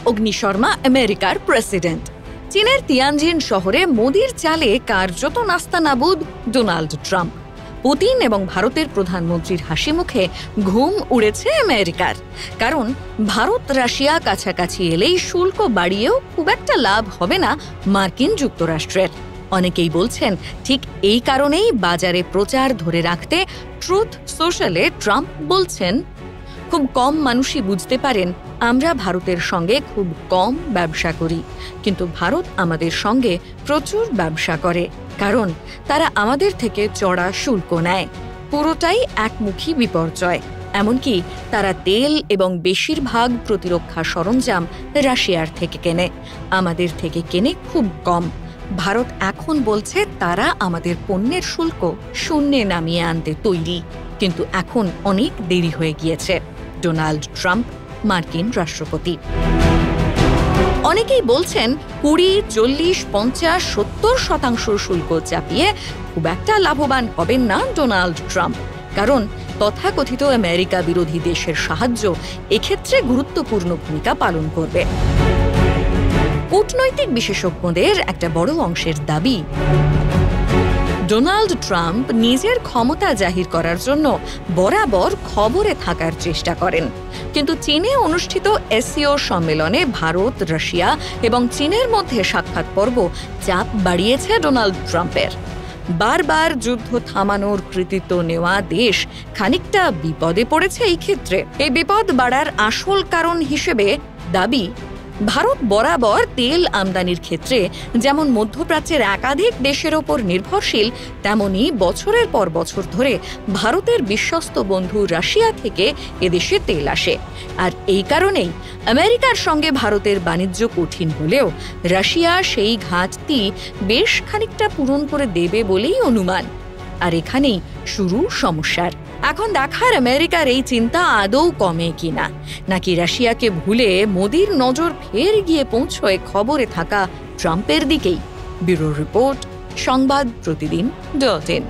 অগ্নিশর্মা আমেরিকার প্রেসিডেন্ট। চীনের তিয়ানজিন শহরে মোদির চালে কার্যত নাস্তানাবুদ ডোনাল্ড ট্রাম্প। পুতিন এবং ভারতের প্রধানমন্ত্রীর হাসি মুখে ঘুম উড়েছে আমেরিকার। কারণ ভারত রাশিয়া কাছাকাছি এলেই শুল্ক বাড়িয়েও খুব একটা লাভ হবে না মার্কিন যুক্তরাষ্ট্রের। অনেকেই বলছেন ঠিক এই কারণেই বাজারে প্রচার ধরে রাখতে ট্রুথ সোশ্যালে ট্রাম্প বলছেন, খুব কম মানুষই বুঝতে পারেন আমরা ভারতের সঙ্গে খুব কম ব্যবসা করি, কিন্তু ভারত আমাদের সঙ্গে প্রচুর ব্যবসা করে, কারণ তারা আমাদের থেকে চড়া শুল্ক নেয়। পুরোটাই একমুখী বিপর্যয়। এমনকি তারা তেল এবং বেশিরভাগ প্রতিরক্ষা সরঞ্জাম রাশিয়ার থেকে কেনে, আমাদের থেকে কেনে খুব কম। ভারত এখন বলছে তারা আমাদের পণ্যের শুল্ক শূন্যে নামিয়ে আনতে তৈরি, কিন্তু এখন অনেক দেরি হয়ে গিয়েছে। ডোনাল্ড ট্রাম্প, মার্কিন রাষ্ট্রপতি। অনেকেই বলছেন 20, 40, 50, 70% শুল্ক চাপিয়ে খুব একটা লাভবান হবেন না ডোনাল্ড ট্রাম্প, কারণ তথাকথিত আমেরিকা বিরোধী দেশের সাহায্য এক্ষেত্রে গুরুত্বপূর্ণ ভূমিকা পালন করবে। কূটনৈতিক বিশেষজ্ঞদের একটা বড় অংশের দাবি, ডোনাল্ড ট্রাম্প নিজের ক্ষমতা জাহির করার জন্য বরাবর খবরে থাকার চেষ্টা করেন, কিন্তু চীনে অনুষ্ঠিত এসসিও সম্মেলনে ভারত, রাশিয়া এবং চীনের মধ্যে সাক্ষাৎ পর্ব চাপ বাড়িয়েছে ডোনাল্ড ট্রাম্পের। বারবার যুদ্ধ থামানোর কৃতিত্ব নেওয়া দেশ খানিকটা বিপদে পড়েছে এই ক্ষেত্রে। এই বিপদ বাড়ার আসল কারণ হিসেবে দাবি, ভারত বরাবর তেল আমদানির ক্ষেত্রে যেমন মধ্যপ্রাচ্যের একাধিক দেশের ওপর নির্ভরশীল, তেমনি বছরের পর বছর ধরে ভারতের বিশ্বস্ত বন্ধু রাশিয়া থেকে এদেশে তেল আসে। আর এই কারণেই আমেরিকার সঙ্গে ভারতের বাণিজ্য কঠিন হলেও রাশিয়া সেই ঘাটতি বেশ খানিকটা পূরণ করে দেবে বলেই অনুমান। আর এখানেই শুরু সমস্যার। এখন দেখার আমেরিকার এই চিন্তা আদৌ কমে কিনা, নাকি রাশিয়াকে ভুলে মোদির নজর ফের গিয়ে পৌঁছয় খবরে থাকা ট্রাম্পের দিকেই। ব্যুরো রিপোর্ট, সংবাদ প্রতিদিন.in।